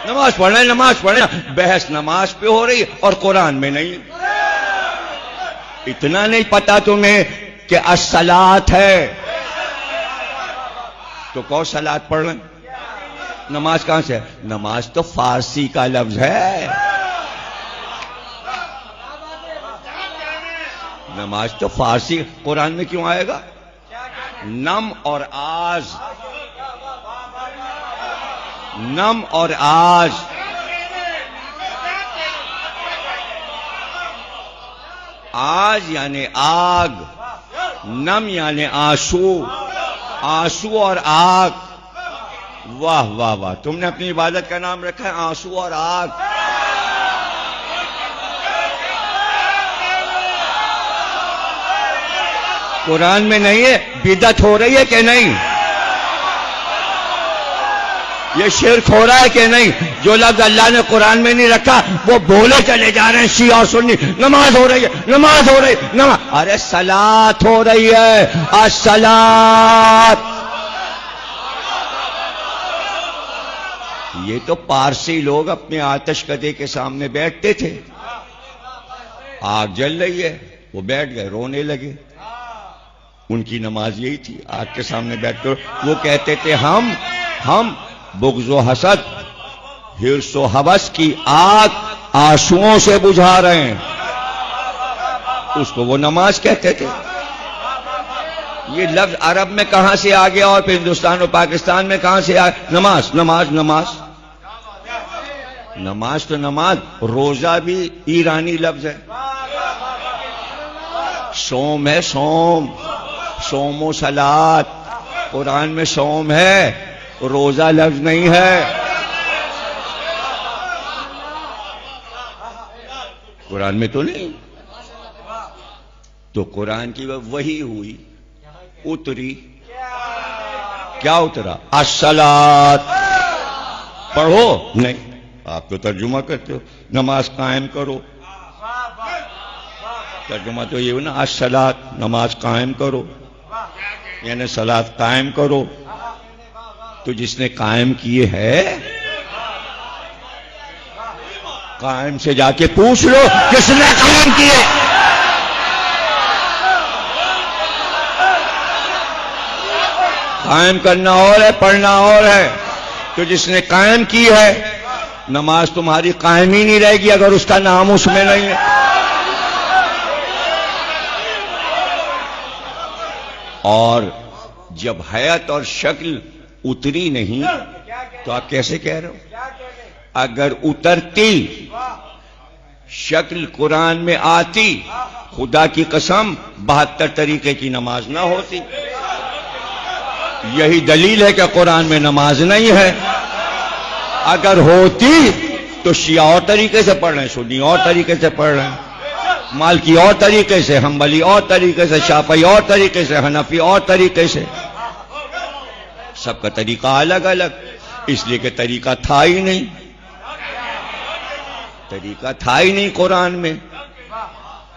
نماز پڑھنا بحث نماز پہ ہو رہی اور قرآن میں نہیں. اتنا نہیں پتا تمہیں کہ الصلاۃ ہے تو کون صلاۃ پڑھ رہے؟ نماز کہاں سے ہے؟ نماز تو فارسی کا لفظ ہے. نماز تو فارسی، قرآن میں کیوں آئے گا؟ نم اور آز، نم اور آج. آج یعنی آگ، نم یعنی آنسو، آنسو اور آگ. واہ واہ واہ، تم نے اپنی عبادت کا نام رکھا ہے آنسو اور آگ. قرآن میں نہیں ہے. بدعت ہو رہی ہے کہ نہیں؟ یہ شرک ہو رہا ہے کہ نہیں؟ جو لفظ اللہ نے قرآن میں نہیں رکھا وہ بولے چلے جا رہے ہیں شیعہ اور سنی. نماز ہو رہی ہے، نماز ہو رہی ہے، نماز. ارے صلاۃ ہو رہی ہے، الصلاۃ. یہ تو پارسی لوگ اپنے آتش کدے کے سامنے بیٹھتے تھے، آگ جل رہی ہے، وہ بیٹھ گئے، رونے لگے. ان کی نماز یہی تھی، آگ کے سامنے بیٹھ کر وہ کہتے تھے ہم بغض و حسد، حرص و ہوس کی آگ آنسوؤں سے بجھا رہے ہیں. اس کو وہ نماز کہتے تھے. یہ لفظ عرب میں کہاں سے آ گیا اور پھر ہندوستان اور پاکستان میں کہاں سے آ گیا؟ نماز نماز نماز نماز تو نماز. روزہ بھی ایرانی لفظ ہے. سوم ہے، سوم، سوم و صلات. قرآن میں سوم ہے، روزہ لفظ نہیں ہے. قرآن میں تو نہیں. تو قرآن کی وحی ہوئی، اتری. کیا اترا؟ الصلاۃ. پڑھو نہیں، آپ تو ترجمہ کرتے ہو نماز قائم کرو. ترجمہ تو یہ ہو نا، الصلاۃ، نماز قائم کرو، یعنی صلاۃ قائم کرو. تو جس نے قائم کیے ہے، قائم سے جا کے پوچھ لو کس نے قائم کیے. قائم کرنا اور ہے، پڑھنا اور ہے. تو جس نے قائم کی ہے، نماز تمہاری قائم ہی نہیں رہے گی اگر اس کا نام اس میں نہیں ہے. اور جب حیت اور شکل اتری نہیں تو آپ کیسے کہہ رہے ہو؟ اگر اترتی، شکل قرآن میں آتی، خدا کی قسم 72 طریقے کی نماز نہ ہوتی. یہی دلیل ہے کہ قرآن میں نماز نہیں ہے. اگر ہوتی تو شیعہ اور طریقے سے پڑھ رہے ہیں، سنی اور طریقے سے پڑھ رہے ہیں، مالکی اور طریقے سے، حنبلی اور طریقے سے، شافعی اور طریقے سے، حنفی اور طریقے سے. سب کا طریقہ الگ الگ، اس لیے کہ طریقہ تھا ہی نہیں. طریقہ تھا ہی نہیں قرآن میں.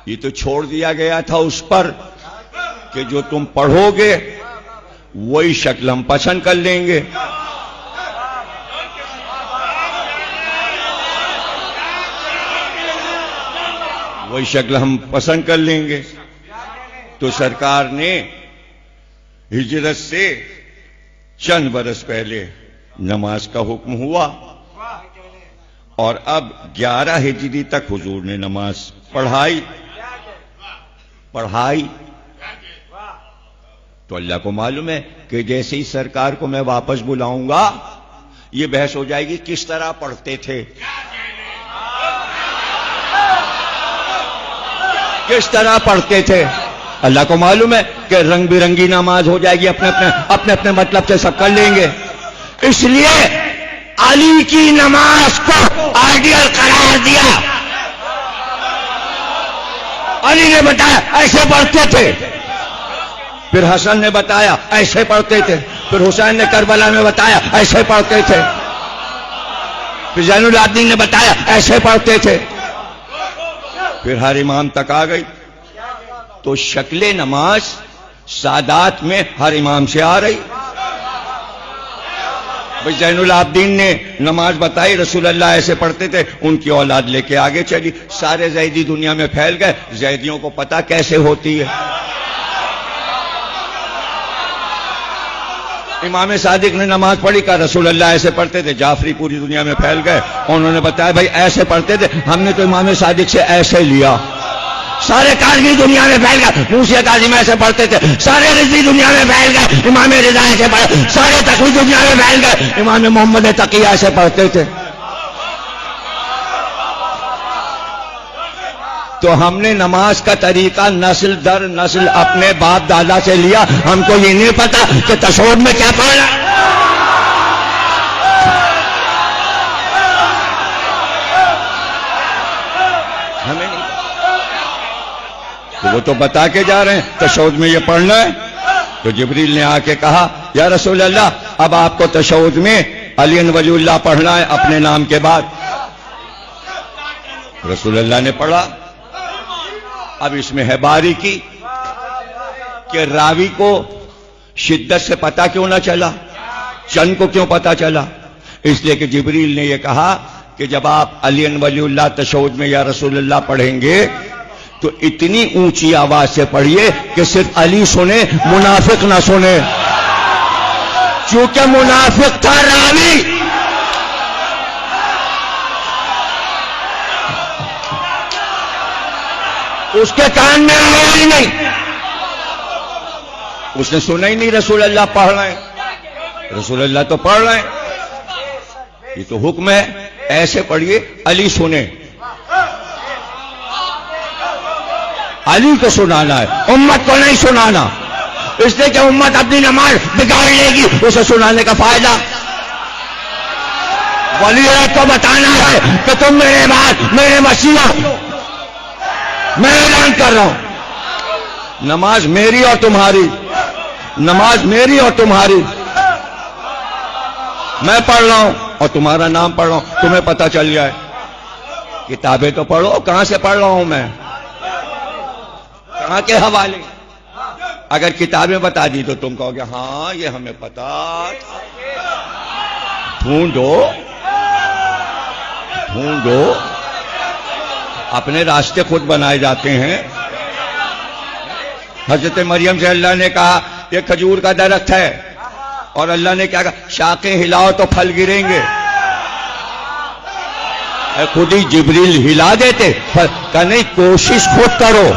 یہ تو چھوڑ دیا گیا تھا اس پر کہ جو تم پڑھو گے وہی شکل ہم پسند کر لیں گے. وہی شکل ہم پسند کر لیں گے. تو سرکار نے ہجرت سے چند برس پہلے نماز کا حکم ہوا، اور اب 11 ہجری تک حضور نے نماز پڑھائی. تو اللہ کو معلوم ہے کہ جیسے ہی سرکار کو میں واپس بلاؤں گا یہ بحث ہو جائے گی کس طرح پڑھتے تھے، کس طرح پڑھتے تھے. اللہ کو معلوم ہے کہ رنگ برنگی نماز ہو جائے گی، اپنے مطلب سے سب کر لیں گے. اس لیے علی کی نماز کو آئیڈیل قرار دیا. علی نے بتایا ایسے پڑھتے تھے، پھر حسن نے بتایا ایسے پڑھتے تھے، پھر حسین نے کربلا میں بتایا ایسے پڑھتے تھے، پھر زین العابدین نے بتایا ایسے پڑھتے تھے، پھر ہر امام تک آ گئی. تو شکل نماز سادات میں ہر امام سے آ رہی. بھائی زین العابدین نے نماز بتائی، رسول اللہ ایسے پڑھتے تھے، ان کی اولاد لے کے آگے چلی، سارے زیدی دنیا میں پھیل گئے، زیدیوں کو پتہ کیسے ہوتی ہے۔ امام صادق نے نماز پڑھی، کہا رسول اللہ ایسے پڑھتے تھے، جعفری پوری دنیا میں پھیل گئے، انہوں نے بتایا بھائی ایسے پڑھتے تھے، ہم نے تو امام صادق سے ایسے لیا۔ سارے کاظمی دنیا میں پھیل گئے، موسی کاظم ایسے پڑھتے تھے، سارے رضوی دنیا میں پھیل گئے، امام رضا ایسے پڑھتے، سارے تقوی دنیا میں پھیل گئے، امام محمد تقی ایسے پڑھتے تھے۔ تو ہم نے نماز کا طریقہ نسل در نسل اپنے باپ دادا سے لیا، ہم کو یہ نہیں پتا کہ تشہد میں کیا پڑھنا ہے۔ ہمیں نہیں، تو وہ تو بتا کے جا رہے ہیں تشہد میں یہ پڑھنا ہے۔ تو جبریل نے آ کے کہا یا رسول اللہ اب آپ کو تشہد میں علی ولی اللہ پڑھنا ہے اپنے نام کے بعد۔ رسول اللہ نے پڑھا۔ اب اس میں ہے باریکی کہ راوی کو شدت سے پتا کیوں نہ چلا، چند کو کیوں پتا چلا؟ اس لیے کہ جبریل نے یہ کہا کہ جب آپ علی ولی اللہ تشہد میں یا رسول اللہ پڑھیں گے تو اتنی اونچی آواز سے پڑھیے کہ صرف علی سنے، منافق نہ سنے، چونکہ منافق تھا راوی۔ اس کے کان میں آیا ہی نہیں، اس نے سنا ہی نہیں رسول اللہ پڑھ رہے ہیں، رسول اللہ تو پڑھ رہے ہیں، یہ تو حکم ہے ایسے پڑھیے علی سنے، علی کو سنانا ہے، امت کو نہیں سنانا، اس لیے کہ امت اپنی نماز بگاڑ لے گی، اسے سنانے کا فائدہ۔ ولی کو بتانا ہے کہ تم میرے بعد میرے مسیح، میں اعلان کر رہا ہوں نماز میری اور تمہاری، نماز میری اور تمہاری، میں پڑھ رہا ہوں اور تمہارا نام پڑھ رہا ہوں، تمہیں پتہ چل جائے۔ کتابیں تو پڑھو، کہاں سے پڑھ رہا ہوں میں، کہاں کے حوالے؟ اگر کتابیں بتا دی تو تم کہو گے ہاں یہ ہمیں پتا، ڈھونڈو ڈھونڈو، اپنے راستے خود بنائے جاتے ہیں۔ حضرت مریم سے اللہ نے کہا یہ کھجور کا درخت ہے، اور اللہ نے کیا کہا شاخیں ہلاؤ تو پھل گریں گے، خود ہی جبریل ہلا دیتے، کہا نہیں کوشش خود کرو،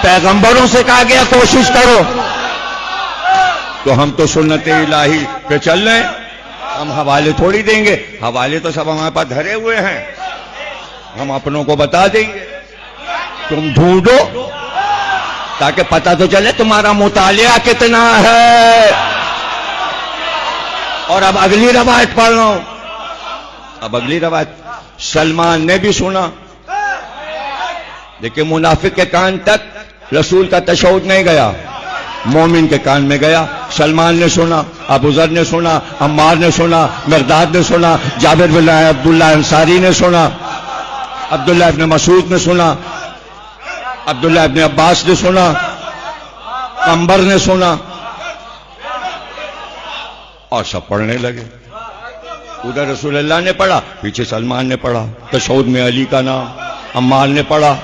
پیغمبروں سے کہا گیا کوشش کرو، تو ہم تو سنت الہی پہ چل رہے ہیں، ہم حوالے تھوڑی دیں گے، حوالے تو سب ہمارے پاس دھرے ہوئے ہیں، ہم اپنوں کو بتا دیں گے، تم ڈھونڈو تاکہ پتہ تو چلے تمہارا مطالعہ کتنا ہے۔ اور اب اگلی روایت پڑھ رہا ہوں، اب اگلی روایت سلمان نے بھی سنا، لیکن منافق کے کان تک رسول کا تشہد نہیں گیا، مومن کے کان میں گیا۔ سلمان نے سنا، ابو ذر نے سنا، عمار نے سنا، مقداد نے سنا، جابر بن عبداللہ انصاری نے سنا، عبداللہ ابن مسعود نے سنا، عبداللہ ابن عباس نے سنا، عمبر نے سنا، اور سب پڑھنے لگے۔ ادھر رسول اللہ نے پڑھا، پیچھے سلمان نے پڑھا، تشہد میں علی کا نام، عمار نے پڑھا،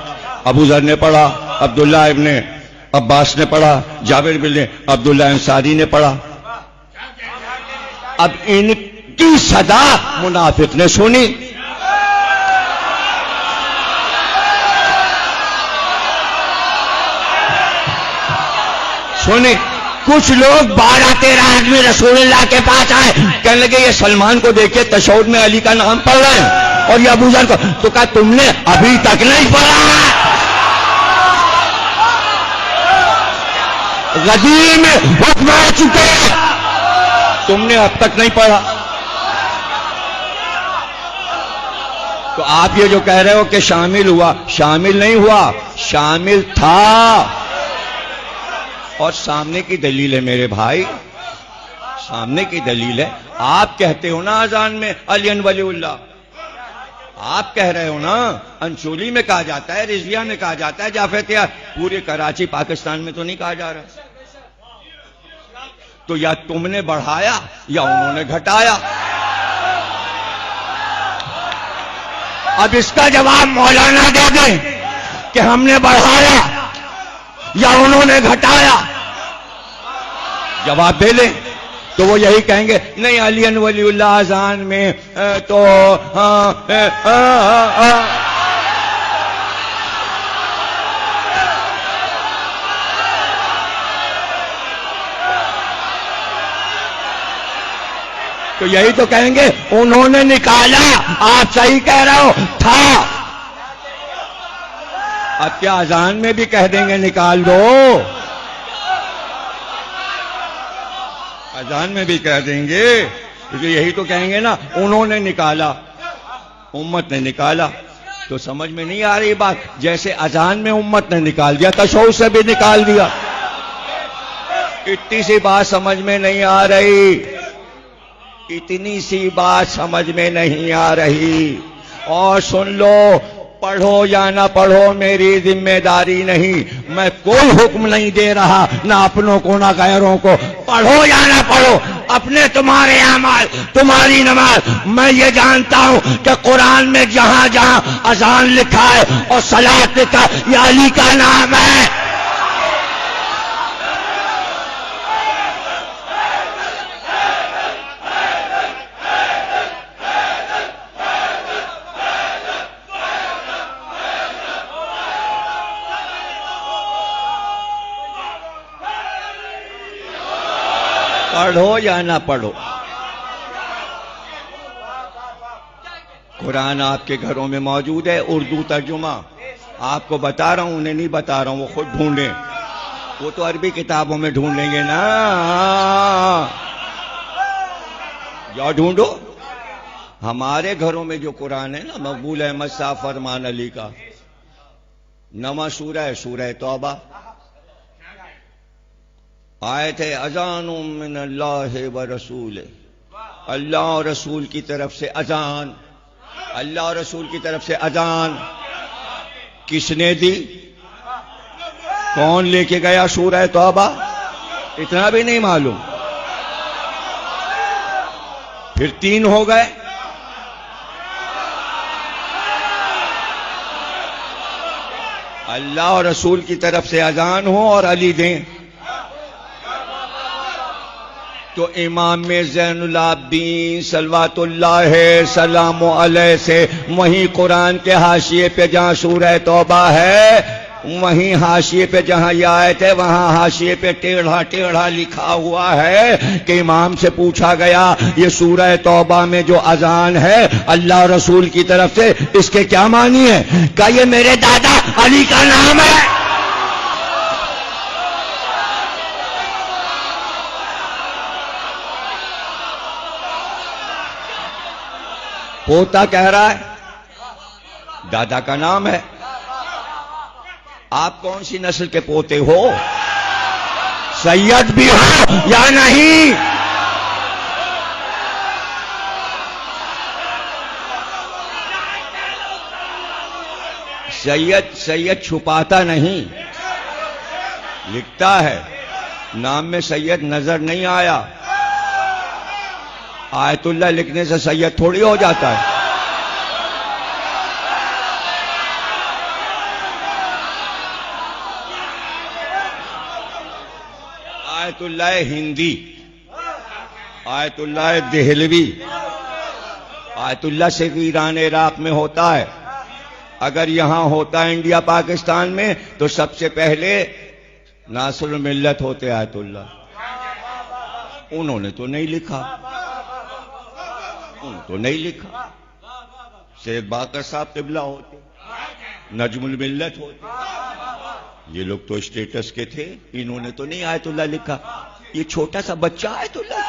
ابو ذر نے پڑھا، عبداللہ ابن عباس نے پڑھا، جابر بن عبداللہ انصاری نے پڑھا۔ اب ان کی صدا منافق نے سنی، سنی، کچھ لوگ 12-13 آدمی رسول اللہ کے پاس آئے، کہنے لگے یہ سلمان کو دیکھے تشہد میں علی کا نام پڑھ رہے ہیں، اور یہ ابو ذر کو، تو کہا تم نے ابھی تک نہیں پڑھا، غدیر میں حکم آ چکے، تم نے اب تک نہیں پڑھا۔ تو آپ یہ جو کہہ رہے ہو کہ شامل ہوا، شامل نہیں ہوا، شامل تھا، اور سامنے کی دلیل ہے میرے بھائی، سامنے کی دلیل ہے۔ آپ کہتے ہو نا اذان میں علی ولی اللہ، آپ کہہ رہے ہو نا، انشولی میں کہا جاتا ہے، رضویہ میں کہا جاتا ہے، جعفر تیار، پورے کراچی پاکستان میں تو نہیں کہا جا رہا۔ تو یا تم نے بڑھایا یا انہوں نے گھٹایا. اب اس کا جواب مولانا دے دیں کہ ہم نے بڑھایا یا انہوں نے گھٹایا. جواب دے لیں تو وہ یہی کہیں گے نہیں علی ولی اللہ اذان میں تو تو یہی تو کہیں گے انہوں نے نکالا. آپ صحیح کہہ رہے ہو تھا. اب کیا اذان میں بھی کہہ دیں گے نکال دو؟ اذان میں بھی کہہ دیں گے کیونکہ یہی تو کہیں گے نا انہوں نے نکالا امت نے نکالا. تو سمجھ میں نہیں آ رہی بات. جیسے اذان میں امت نے نکال دیا تشہد سے بھی نکال دیا. اتنی سی بات سمجھ میں نہیں آ رہی. اتنی سی بات سمجھ میں نہیں آ رہی. اور سن لو پڑھو یا نہ پڑھو میری ذمہ داری نہیں. میں کوئی حکم نہیں دے رہا نہ اپنوں کو نہ غیروں کو. پڑھو یا نہ پڑھو اپنے تمہارے اعمال تمہاری نماز. میں یہ جانتا ہوں کہ قرآن میں جہاں جہاں اذان لکھا ہے اور صلاۃ لکھا ہے یہ علی کا نام ہے. پڑھو یا نہ پڑھو قرآن آپ کے گھروں میں موجود ہے. اردو ترجمہ آپ کو بتا رہا ہوں انہیں نہیں بتا رہا ہوں. وہ خود ڈھونڈیں. وہ تو عربی کتابوں میں ڈھونڈیں گے نا. یا ڈھونڈو. ہمارے گھروں میں جو قرآن ہے نا مقبول احمد صاحب فرمان علی کا نواں سورہ ہے سورہ توبہ. آیت ہے اذان من اللہ و رسول. اللہ اور رسول کی طرف سے اذان. اللہ اور رسول کی طرف سے اذان کس نے دی؟ کون لے کے گیا سورہ توبہ؟ اتنا بھی نہیں معلوم. پھر 3 ہو گئے. اللہ اور رسول کی طرف سے اذان ہو اور علی دیں تو امام زین العابدین صلوات اللہ سلام علیہ سے وہیں قرآن کے حاشیے پہ جہاں سورہ توبہ ہے وہیں حاشیے پہ جہاں یہ آیت ہے وہاں حاشیے پہ ٹیڑھا ٹیڑھا لکھا ہوا ہے کہ امام سے پوچھا گیا یہ سورہ توبہ میں جو اذان ہے اللہ اور رسول کی طرف سے اس کے کیا معنی ہے؟ کہا یہ میرے دادا علی کا نام ہے. پوتا کہہ رہا ہے دادا کا نام ہے. آپ کون سی نسل کے پوتے ہو؟ سید بھی ہو یا نہیں؟ سید چھپاتا نہیں لکھتا ہے. نام میں سید نظر نہیں آیا. آیت اللہ لکھنے سے سید تھوڑی ہو جاتا ہے. آیت اللہ ہندی آیت اللہ دہلوی آیت اللہ سے ایران عراق میں ہوتا ہے. اگر یہاں ہوتا ہے انڈیا پاکستان میں تو سب سے پہلے ناصر الملت ہوتے آیت اللہ. انہوں نے تو نہیں لکھا. تو نہیں لکھا. سید باقر صاحب قبلہ ہوتے نجم الملت ہوتے. یہ لوگ تو اسٹیٹس کے تھے. انہوں نے تو نہیں آیت اللہ لکھا. یہ چھوٹا سا بچہ آیت اللہ